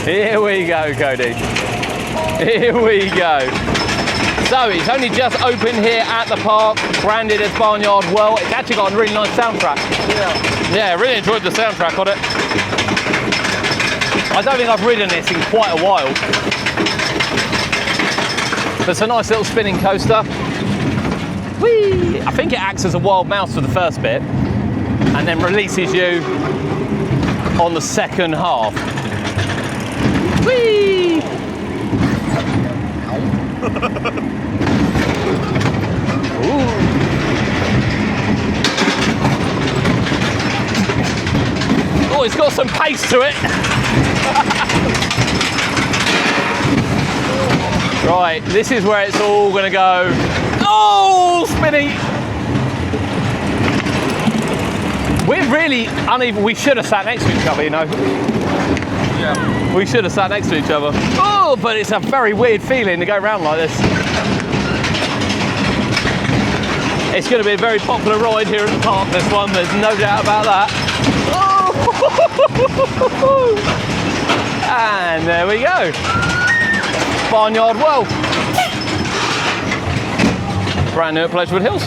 Here we go, Cody. Here we go. So it's only just opened here at the park, branded as Barnyard Whirl. It's actually got a really nice soundtrack. Yeah, really enjoyed the soundtrack on it. I don't think I've ridden this in quite a while. But it's a nice little spinning coaster. Whee! I think it acts as a wild mouse for the first bit and then releases you on the second half. Whee! Ooh. Oh, it's got some pace to it. Right, this is where it's all gonna go. Oh, spinny! We're really uneven. We should have sat next to each other, you know. Yeah. We should have sat next to each other. Oh, but it's a very weird feeling to go around like this. It's going to be a very popular ride here at the park, this one. There's no doubt about that. Oh! And there we go. Barnyard Whirl. Brand new at Pleasurewood Hills.